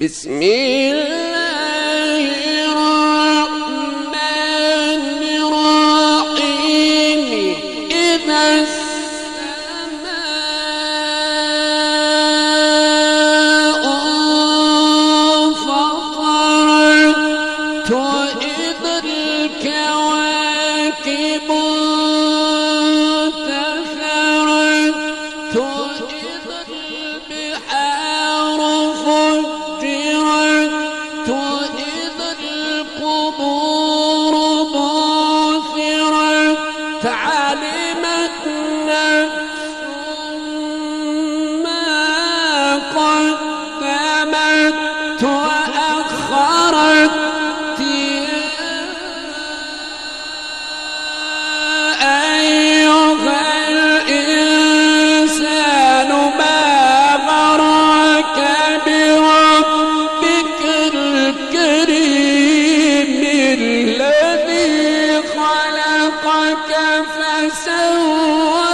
بسم الله الرحمن الرحيم إذا السماء انفطرت وإذا الكواكب انتثرت وإذا البحار فجرت وإذا القبور بعثرت علمت نفس ما قدمت وأخرت أيها الإنسان ما غرك بربك الكريم الذي خلقك فسواك